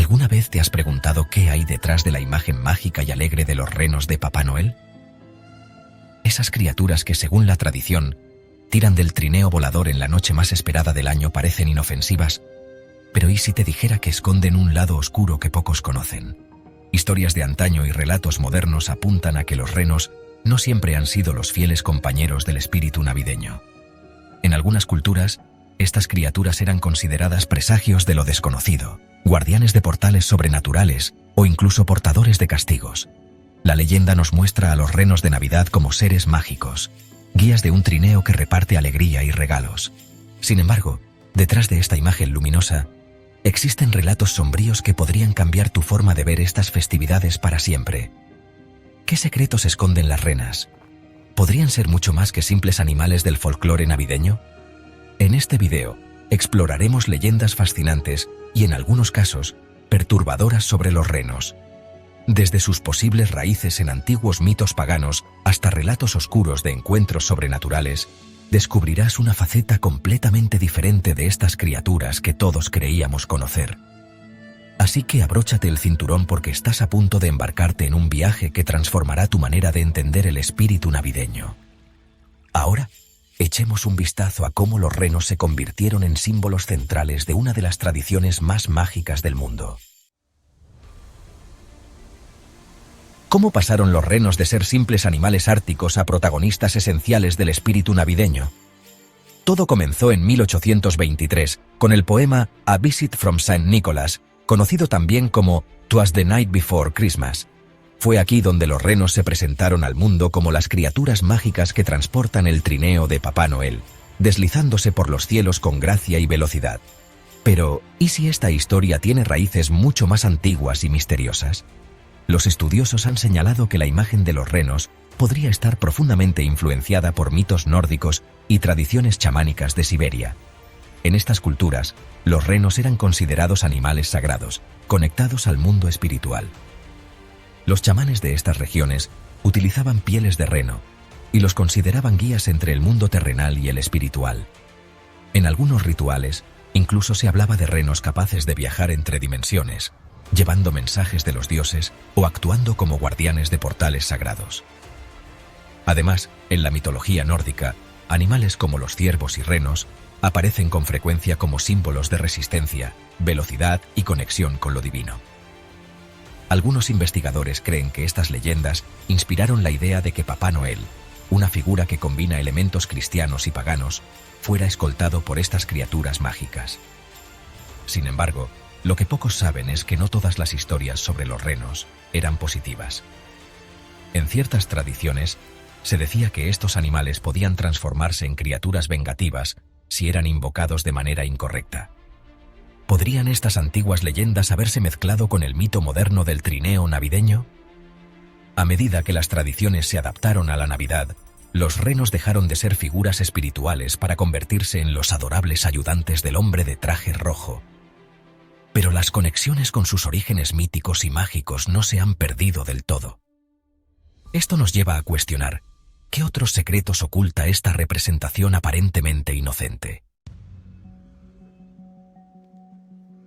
¿Alguna vez te has preguntado qué hay detrás de la imagen mágica y alegre de los renos de Papá Noel? Esas criaturas que, según la tradición, tiran del trineo volador en la noche más esperada del año parecen inofensivas, pero ¿y si te dijera que esconden un lado oscuro que pocos conocen? Historias de antaño y relatos modernos apuntan a que los renos no siempre han sido los fieles compañeros del espíritu navideño. En algunas culturas, estas criaturas eran consideradas presagios de lo desconocido, guardianes de portales sobrenaturales o incluso portadores de castigos. La leyenda nos muestra a los renos de Navidad como seres mágicos, guías de un trineo que reparte alegría y regalos. Sin embargo, detrás de esta imagen luminosa, existen relatos sombríos que podrían cambiar tu forma de ver estas festividades para siempre. ¿Qué secretos esconden las renas? ¿Podrían ser mucho más que simples animales del folclore navideño? En este video, exploraremos leyendas fascinantes y, en algunos casos, perturbadoras sobre los renos. Desde sus posibles raíces en antiguos mitos paganos hasta relatos oscuros de encuentros sobrenaturales, descubrirás una faceta completamente diferente de estas criaturas que todos creíamos conocer. Así que abróchate el cinturón porque estás a punto de embarcarte en un viaje que transformará tu manera de entender el espíritu navideño. Ahora, echemos un vistazo a cómo los renos se convirtieron en símbolos centrales de una de las tradiciones más mágicas del mundo. ¿Cómo pasaron los renos de ser simples animales árticos a protagonistas esenciales del espíritu navideño? Todo comenzó en 1823 con el poema A Visit from St. Nicholas, conocido también como 'Twas the Night Before Christmas. Fue aquí donde los renos se presentaron al mundo como las criaturas mágicas que transportan el trineo de Papá Noel, deslizándose por los cielos con gracia y velocidad. Pero, ¿y si esta historia tiene raíces mucho más antiguas y misteriosas? Los estudiosos han señalado que la imagen de los renos podría estar profundamente influenciada por mitos nórdicos y tradiciones chamánicas de Siberia. En estas culturas, los renos eran considerados animales sagrados, conectados al mundo espiritual. Los chamanes de estas regiones utilizaban pieles de reno y los consideraban guías entre el mundo terrenal y el espiritual. En algunos rituales, incluso se hablaba de renos capaces de viajar entre dimensiones, llevando mensajes de los dioses o actuando como guardianes de portales sagrados. Además, en la mitología nórdica, animales como los ciervos y renos aparecen con frecuencia como símbolos de resistencia, velocidad y conexión con lo divino. Algunos investigadores creen que estas leyendas inspiraron la idea de que Papá Noel, una figura que combina elementos cristianos y paganos, fuera escoltado por estas criaturas mágicas. Sin embargo, lo que pocos saben es que no todas las historias sobre los renos eran positivas. En ciertas tradiciones, se decía que estos animales podían transformarse en criaturas vengativas si eran invocados de manera incorrecta. ¿Podrían estas antiguas leyendas haberse mezclado con el mito moderno del trineo navideño? A medida que las tradiciones se adaptaron a la Navidad, los renos dejaron de ser figuras espirituales para convertirse en los adorables ayudantes del hombre de traje rojo. Pero las conexiones con sus orígenes míticos y mágicos no se han perdido del todo. Esto nos lleva a cuestionar, ¿qué otros secretos oculta esta representación aparentemente inocente?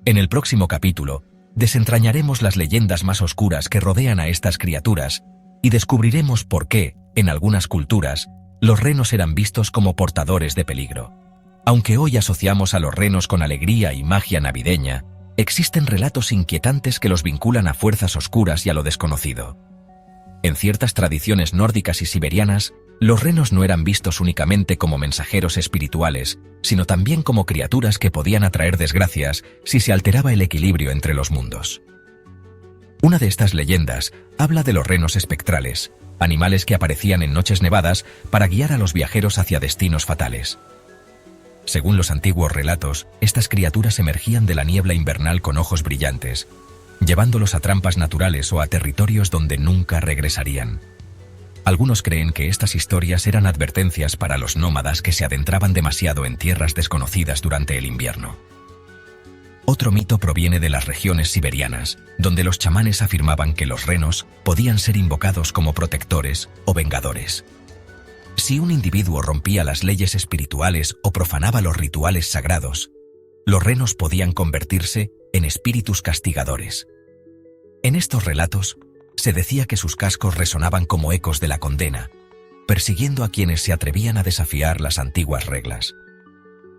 En el próximo capítulo, desentrañaremos las leyendas más oscuras que rodean a estas criaturas y descubriremos por qué, en algunas culturas, los renos eran vistos como portadores de peligro. Aunque hoy asociamos a los renos con alegría y magia navideña, existen relatos inquietantes que los vinculan a fuerzas oscuras y a lo desconocido. En ciertas tradiciones nórdicas y siberianas, los renos no eran vistos únicamente como mensajeros espirituales, sino también como criaturas que podían atraer desgracias si se alteraba el equilibrio entre los mundos. Una de estas leyendas habla de los renos espectrales, animales que aparecían en noches nevadas para guiar a los viajeros hacia destinos fatales. Según los antiguos relatos, estas criaturas emergían de la niebla invernal con ojos brillantes, llevándolos a trampas naturales o a territorios donde nunca regresarían. Algunos creen que estas historias eran advertencias para los nómadas que se adentraban demasiado en tierras desconocidas durante el invierno. Otro mito proviene de las regiones siberianas, donde los chamanes afirmaban que los renos podían ser invocados como protectores o vengadores. Si un individuo rompía las leyes espirituales o profanaba los rituales sagrados, los renos podían convertirse en espíritus castigadores. En estos relatos, se decía que sus cascos resonaban como ecos de la condena, persiguiendo a quienes se atrevían a desafiar las antiguas reglas.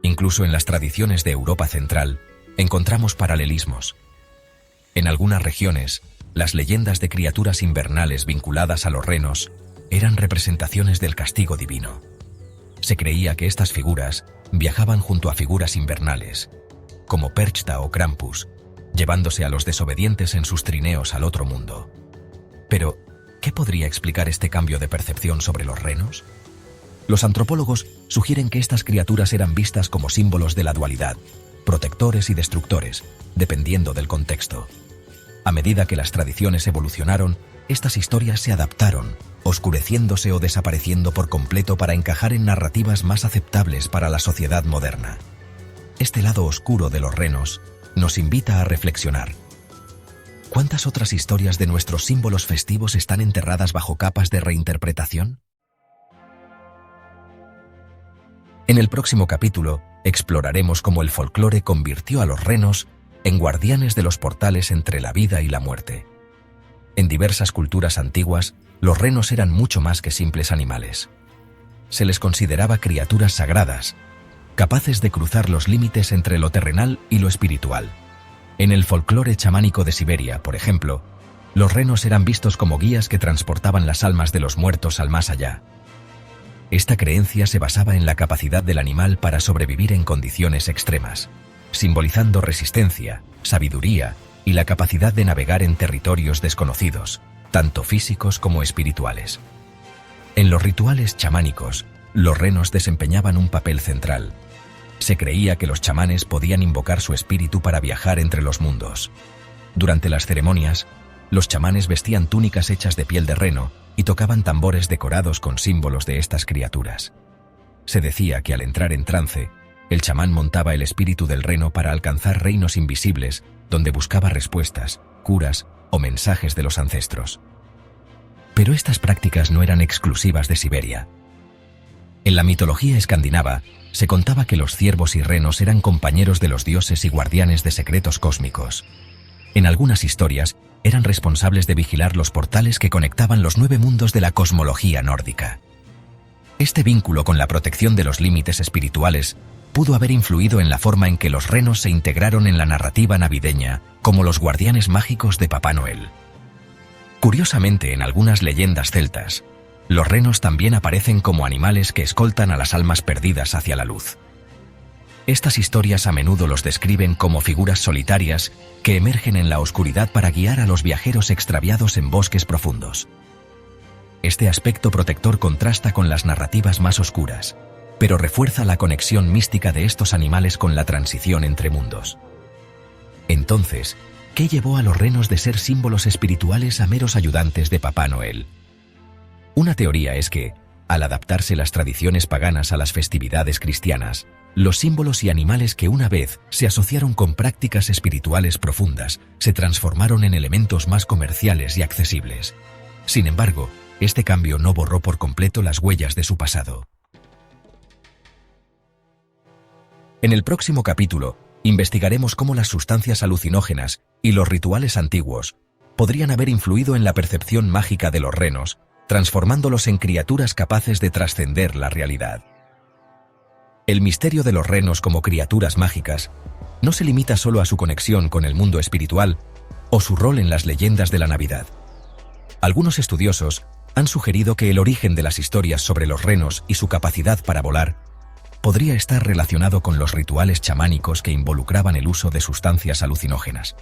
Incluso en las tradiciones de Europa Central, encontramos paralelismos. En algunas regiones, las leyendas de criaturas invernales vinculadas a los renos eran representaciones del castigo divino. Se creía que estas figuras viajaban junto a figuras invernales, como Perchta o Krampus, llevándose a los desobedientes en sus trineos al otro mundo. Pero, ¿qué podría explicar este cambio de percepción sobre los renos? Los antropólogos sugieren que estas criaturas eran vistas como símbolos de la dualidad, protectores y destructores, dependiendo del contexto. A medida que las tradiciones evolucionaron, estas historias se adaptaron, oscureciéndose o desapareciendo por completo para encajar en narrativas más aceptables para la sociedad moderna. Este lado oscuro de los renos nos invita a reflexionar. ¿Cuántas otras historias de nuestros símbolos festivos están enterradas bajo capas de reinterpretación? En el próximo capítulo, exploraremos cómo el folclore convirtió a los renos en guardianes de los portales entre la vida y la muerte. En diversas culturas antiguas, los renos eran mucho más que simples animales. Se les consideraba criaturas sagradas, capaces de cruzar los límites entre lo terrenal y lo espiritual. En el folclore chamánico de Siberia, por ejemplo, los renos eran vistos como guías que transportaban las almas de los muertos al más allá. Esta creencia se basaba en la capacidad del animal para sobrevivir en condiciones extremas, simbolizando resistencia, sabiduría y la capacidad de navegar en territorios desconocidos, tanto físicos como espirituales. En los rituales chamánicos, los renos desempeñaban un papel central. Se creía que los chamanes podían invocar su espíritu para viajar entre los mundos. Durante las ceremonias, los chamanes vestían túnicas hechas de piel de reno y tocaban tambores decorados con símbolos de estas criaturas. Se decía que al entrar en trance, el chamán montaba el espíritu del reno para alcanzar reinos invisibles donde buscaba respuestas, curas o mensajes de los ancestros. Pero estas prácticas no eran exclusivas de Siberia. En la mitología escandinava, se contaba que los ciervos y renos eran compañeros de los dioses y guardianes de secretos cósmicos. En algunas historias, eran responsables de vigilar los portales que conectaban los 9 mundos de la cosmología nórdica. Este vínculo con la protección de los límites espirituales pudo haber influido en la forma en que los renos se integraron en la narrativa navideña como los guardianes mágicos de Papá Noel. Curiosamente, en algunas leyendas celtas, los renos también aparecen como animales que escoltan a las almas perdidas hacia la luz. Estas historias a menudo los describen como figuras solitarias que emergen en la oscuridad para guiar a los viajeros extraviados en bosques profundos. Este aspecto protector contrasta con las narrativas más oscuras, pero refuerza la conexión mística de estos animales con la transición entre mundos. Entonces, ¿qué llevó a los renos de ser símbolos espirituales a meros ayudantes de Papá Noel? Una teoría es que, al adaptarse las tradiciones paganas a las festividades cristianas, los símbolos y animales que una vez se asociaron con prácticas espirituales profundas se transformaron en elementos más comerciales y accesibles. Sin embargo, este cambio no borró por completo las huellas de su pasado. En el próximo capítulo, investigaremos cómo las sustancias alucinógenas y los rituales antiguos podrían haber influido en la percepción mágica de los renos, transformándolos en criaturas capaces de trascender la realidad. El misterio de los renos como criaturas mágicas no se limita solo a su conexión con el mundo espiritual o su rol en las leyendas de la Navidad. Algunos estudiosos han sugerido que el origen de las historias sobre los renos y su capacidad para volar podría estar relacionado con los rituales chamánicos que involucraban el uso de sustancias alucinógenas.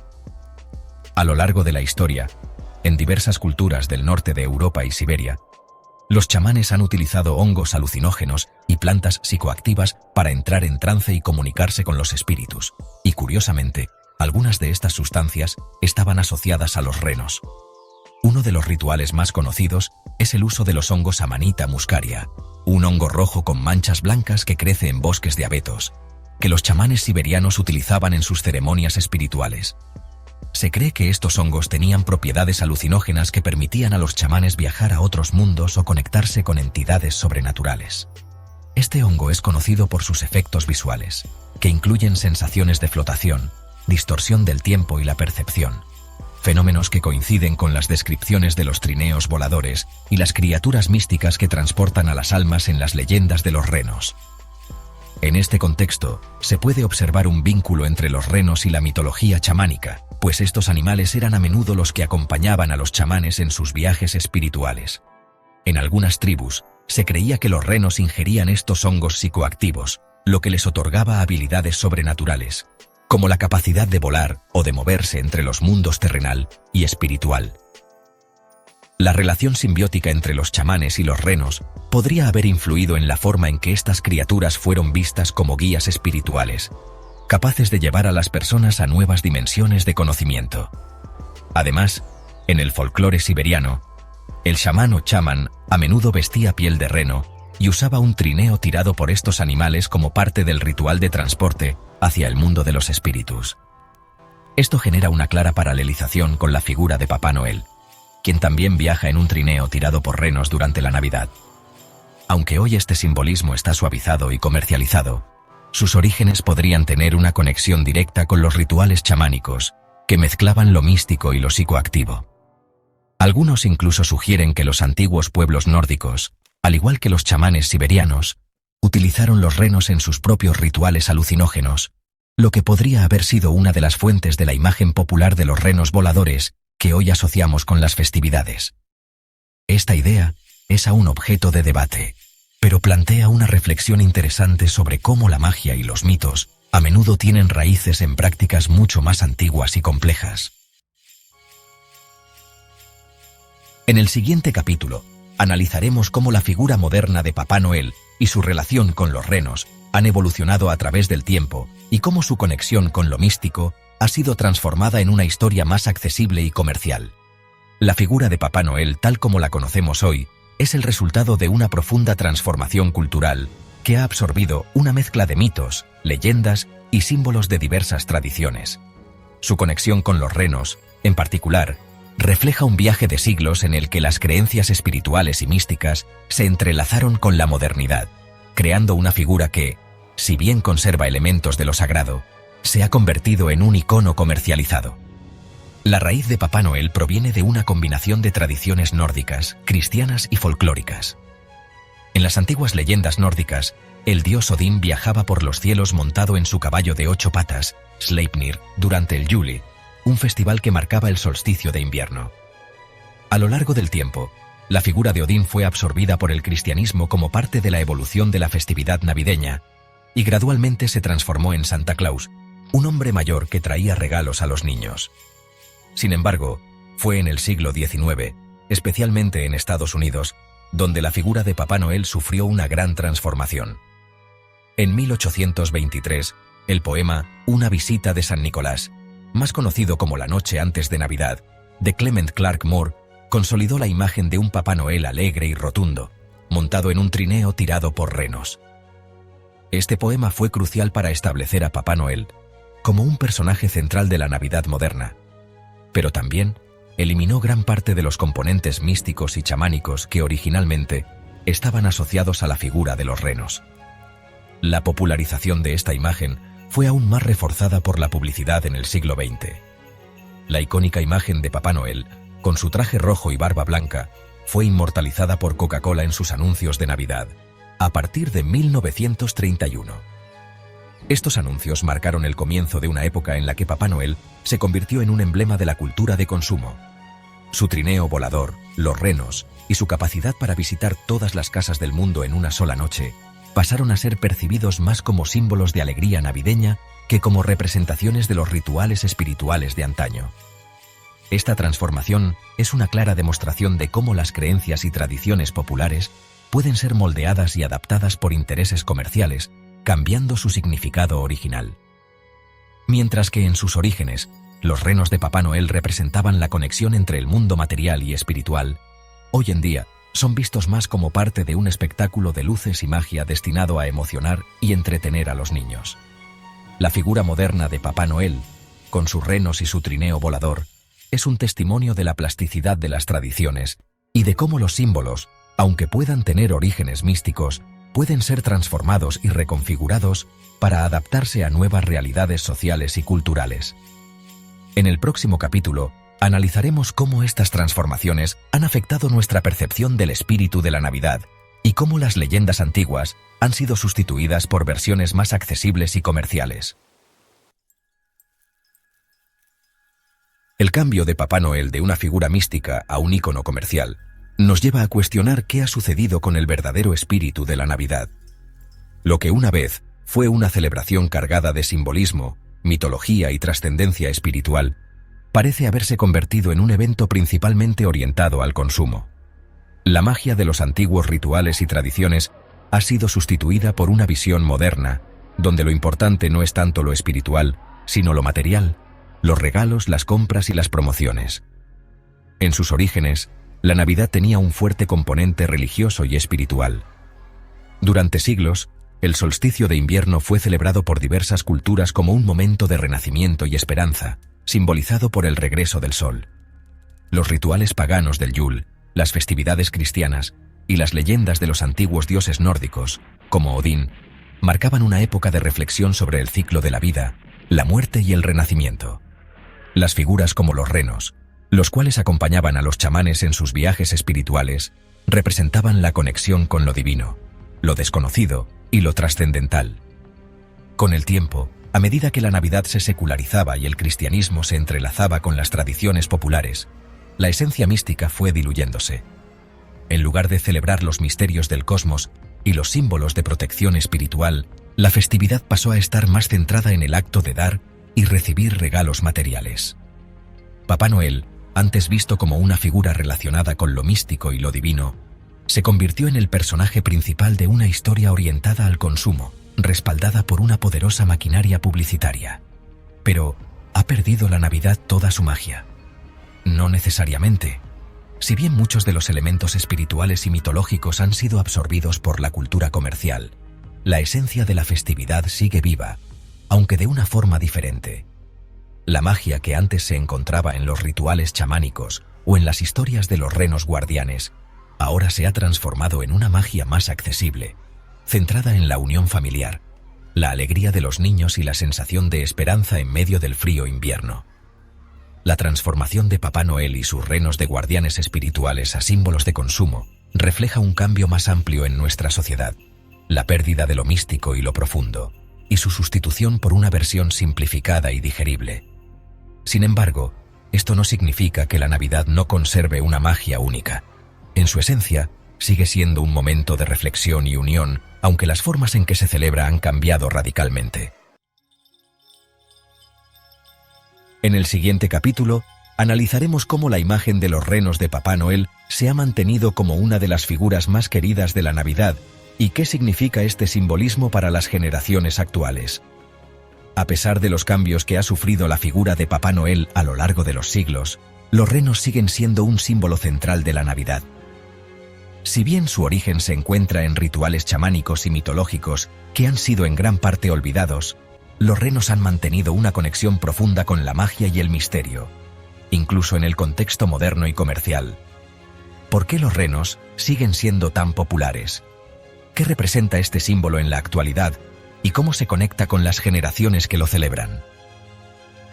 A lo largo de la historia, en diversas culturas del norte de Europa y Siberia, los chamanes han utilizado hongos alucinógenos y plantas psicoactivas para entrar en trance y comunicarse con los espíritus, y curiosamente, algunas de estas sustancias estaban asociadas a los renos. Uno de los rituales más conocidos es el uso de los hongos Amanita muscaria, un hongo rojo con manchas blancas que crece en bosques de abetos, que los chamanes siberianos utilizaban en sus ceremonias espirituales. Se cree que estos hongos tenían propiedades alucinógenas que permitían a los chamanes viajar a otros mundos o conectarse con entidades sobrenaturales. Este hongo es conocido por sus efectos visuales, que incluyen sensaciones de flotación, distorsión del tiempo y la percepción, fenómenos que coinciden con las descripciones de los trineos voladores y las criaturas místicas que transportan a las almas en las leyendas de los renos. En este contexto, se puede observar un vínculo entre los renos y la mitología chamánica, pues estos animales eran a menudo los que acompañaban a los chamanes en sus viajes espirituales. En algunas tribus, se creía que los renos ingerían estos hongos psicoactivos, lo que les otorgaba habilidades sobrenaturales, como la capacidad de volar o de moverse entre los mundos terrenal y espiritual. La relación simbiótica entre los chamanes y los renos podría haber influido en la forma en que estas criaturas fueron vistas como guías espirituales, capaces de llevar a las personas a nuevas dimensiones de conocimiento. Además, en el folclore siberiano, el chamán o chamán a menudo vestía piel de reno y usaba un trineo tirado por estos animales como parte del ritual de transporte hacia el mundo de los espíritus. Esto genera una clara paralelización con la figura de Papá Noel, quien también viaja en un trineo tirado por renos durante la Navidad. Aunque hoy este simbolismo está suavizado y comercializado, sus orígenes podrían tener una conexión directa con los rituales chamánicos, que mezclaban lo místico y lo psicoactivo. Algunos incluso sugieren que los antiguos pueblos nórdicos, al igual que los chamanes siberianos, utilizaron los renos en sus propios rituales alucinógenos, lo que podría haber sido una de las fuentes de la imagen popular de los renos voladores que hoy asociamos con las festividades. Esta idea es aún objeto de debate, pero plantea una reflexión interesante sobre cómo la magia y los mitos a menudo tienen raíces en prácticas mucho más antiguas y complejas. En el siguiente capítulo, analizaremos cómo la figura moderna de Papá Noel y su relación con los renos han evolucionado a través del tiempo y cómo su conexión con lo místico ha sido transformada en una historia más accesible y comercial. La figura de Papá Noel, tal como la conocemos hoy, es el resultado de una profunda transformación cultural que ha absorbido una mezcla de mitos, leyendas y símbolos de diversas tradiciones. Su conexión con los renos, en particular, refleja un viaje de siglos en el que las creencias espirituales y místicas se entrelazaron con la modernidad, creando una figura que, si bien conserva elementos de lo sagrado, se ha convertido en un icono comercializado. La raíz de Papá Noel proviene de una combinación de tradiciones nórdicas, cristianas y folclóricas. En las antiguas leyendas nórdicas, el dios Odín viajaba por los cielos montado en su caballo de 8 patas, Sleipnir, durante el Juli, un festival que marcaba el solsticio de invierno. A lo largo del tiempo, la figura de Odín fue absorbida por el cristianismo como parte de la evolución de la festividad navideña, y gradualmente se transformó en Santa Claus, un hombre mayor que traía regalos a los niños. Sin embargo, fue en el siglo XIX, especialmente en Estados Unidos, donde la figura de Papá Noel sufrió una gran transformación. En 1823, el poema Una visita de San Nicolás, más conocido como La noche antes de Navidad, de Clement Clarke Moore, consolidó la imagen de un Papá Noel alegre y rotundo, montado en un trineo tirado por renos. Este poema fue crucial para establecer a Papá Noel como un personaje central de la Navidad moderna, pero también eliminó gran parte de los componentes místicos y chamánicos que originalmente estaban asociados a la figura de los renos. La popularización de esta imagen fue aún más reforzada por la publicidad en el siglo XX. La icónica imagen de Papá Noel, con su traje rojo y barba blanca, fue inmortalizada por Coca-Cola en sus anuncios de Navidad, a partir de 1931. Estos anuncios marcaron el comienzo de una época en la que Papá Noel se convirtió en un emblema de la cultura de consumo. Su trineo volador, los renos y su capacidad para visitar todas las casas del mundo en una sola noche pasaron a ser percibidos más como símbolos de alegría navideña que como representaciones de los rituales espirituales de antaño. Esta transformación es una clara demostración de cómo las creencias y tradiciones populares pueden ser moldeadas y adaptadas por intereses comerciales, cambiando su significado original. Mientras que en sus orígenes, los renos de Papá Noel representaban la conexión entre el mundo material y espiritual, hoy en día son vistos más como parte de un espectáculo de luces y magia destinado a emocionar y entretener a los niños. La figura moderna de Papá Noel, con sus renos y su trineo volador, es un testimonio de la plasticidad de las tradiciones y de cómo los símbolos, aunque puedan tener orígenes místicos, pueden ser transformados y reconfigurados para adaptarse a nuevas realidades sociales y culturales. En el próximo capítulo, analizaremos cómo estas transformaciones han afectado nuestra percepción del espíritu de la Navidad y cómo las leyendas antiguas han sido sustituidas por versiones más accesibles y comerciales. El cambio de Papá Noel de una figura mística a un ícono comercial nos lleva a cuestionar qué ha sucedido con el verdadero espíritu de la Navidad. Lo que una vez fue una celebración cargada de simbolismo, mitología y trascendencia espiritual, parece haberse convertido en un evento principalmente orientado al consumo. La magia de los antiguos rituales y tradiciones ha sido sustituida por una visión moderna, donde lo importante no es tanto lo espiritual, sino lo material, los regalos, las compras y las promociones. En sus orígenes, la Navidad tenía un fuerte componente religioso y espiritual. Durante siglos, el solsticio de invierno fue celebrado por diversas culturas como un momento de renacimiento y esperanza, simbolizado por el regreso del sol. Los rituales paganos del Yule, las festividades cristianas y las leyendas de los antiguos dioses nórdicos, como Odín, marcaban una época de reflexión sobre el ciclo de la vida, la muerte y el renacimiento. Las figuras como los renos, los cuales acompañaban a los chamanes en sus viajes espirituales, representaban la conexión con lo divino, lo desconocido y lo trascendental. Con el tiempo, a medida que la Navidad se secularizaba y el cristianismo se entrelazaba con las tradiciones populares, la esencia mística fue diluyéndose. En lugar de celebrar los misterios del cosmos y los símbolos de protección espiritual, la festividad pasó a estar más centrada en el acto de dar y recibir regalos materiales. Papá Noel, antes visto como una figura relacionada con lo místico y lo divino, se convirtió en el personaje principal de una historia orientada al consumo, respaldada por una poderosa maquinaria publicitaria. Pero, ¿ha perdido la Navidad toda su magia? No necesariamente. Si bien muchos de los elementos espirituales y mitológicos han sido absorbidos por la cultura comercial, la esencia de la festividad sigue viva, aunque de una forma diferente. La magia que antes se encontraba en los rituales chamánicos o en las historias de los renos guardianes, ahora se ha transformado en una magia más accesible, centrada en la unión familiar, la alegría de los niños y la sensación de esperanza en medio del frío invierno. La transformación de Papá Noel y sus renos de guardianes espirituales a símbolos de consumo refleja un cambio más amplio en nuestra sociedad, la pérdida de lo místico y lo profundo, y su sustitución por una versión simplificada y digerible. Sin embargo, esto no significa que la Navidad no conserve una magia única. En su esencia, sigue siendo un momento de reflexión y unión, aunque las formas en que se celebra han cambiado radicalmente. En el siguiente capítulo, analizaremos cómo la imagen de los renos de Papá Noel se ha mantenido como una de las figuras más queridas de la Navidad y qué significa este simbolismo para las generaciones actuales. A pesar de los cambios que ha sufrido la figura de Papá Noel a lo largo de los siglos, los renos siguen siendo un símbolo central de la Navidad. Si bien su origen se encuentra en rituales chamánicos y mitológicos que han sido en gran parte olvidados, los renos han mantenido una conexión profunda con la magia y el misterio, incluso en el contexto moderno y comercial. ¿Por qué los renos siguen siendo tan populares? ¿Qué representa este símbolo en la actualidad y cómo se conecta con las generaciones que lo celebran?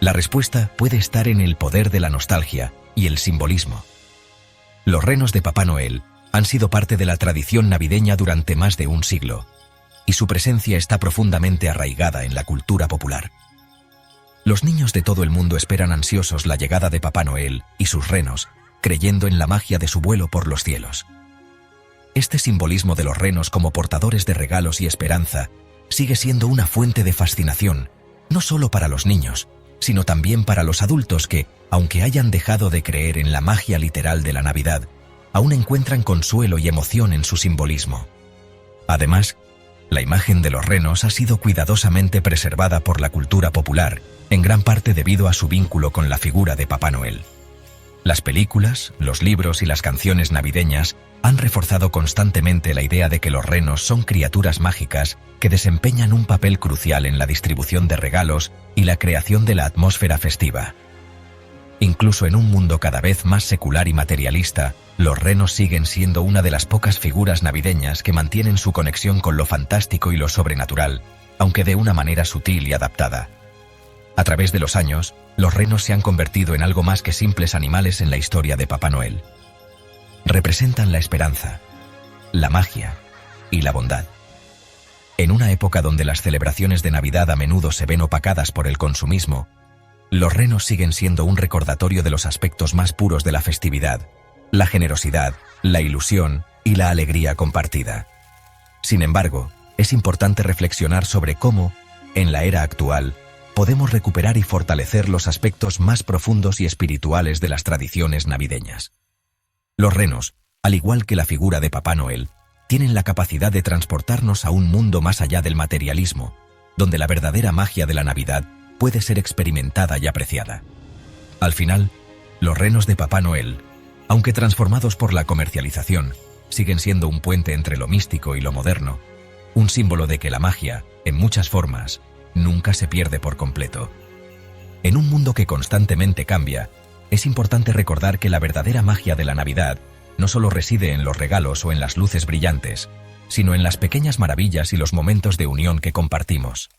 La respuesta puede estar en el poder de la nostalgia y el simbolismo. Los renos de Papá Noel han sido parte de la tradición navideña durante más de un siglo, y su presencia está profundamente arraigada en la cultura popular. Los niños de todo el mundo esperan ansiosos la llegada de Papá Noel y sus renos, creyendo en la magia de su vuelo por los cielos. Este simbolismo de los renos como portadores de regalos y esperanza sigue siendo una fuente de fascinación, no solo para los niños, sino también para los adultos que, aunque hayan dejado de creer en la magia literal de la Navidad, aún encuentran consuelo y emoción en su simbolismo. Además, la imagen de los renos ha sido cuidadosamente preservada por la cultura popular, en gran parte debido a su vínculo con la figura de Papá Noel. Las películas, los libros y las canciones navideñas han reforzado constantemente la idea de que los renos son criaturas mágicas que desempeñan un papel crucial en la distribución de regalos y la creación de la atmósfera festiva. Incluso en un mundo cada vez más secular y materialista, los renos siguen siendo una de las pocas figuras navideñas que mantienen su conexión con lo fantástico y lo sobrenatural, aunque de una manera sutil y adaptada. A través de los años, los renos se han convertido en algo más que simples animales en la historia de Papá Noel. Representan la esperanza, la magia y la bondad. En una época donde las celebraciones de Navidad a menudo se ven opacadas por el consumismo, los renos siguen siendo un recordatorio de los aspectos más puros de la festividad, la generosidad, la ilusión y la alegría compartida. Sin embargo, es importante reflexionar sobre cómo, en la era actual, podemos recuperar y fortalecer los aspectos más profundos y espirituales de las tradiciones navideñas. Los renos, al igual que la figura de Papá Noel, tienen la capacidad de transportarnos a un mundo más allá del materialismo, donde la verdadera magia de la Navidad puede ser experimentada y apreciada. Al final, los renos de Papá Noel, aunque transformados por la comercialización, siguen siendo un puente entre lo místico y lo moderno, un símbolo de que la magia, en muchas formas, nunca se pierde por completo. En un mundo que constantemente cambia, es importante recordar que la verdadera magia de la Navidad no solo reside en los regalos o en las luces brillantes, sino en las pequeñas maravillas y los momentos de unión que compartimos.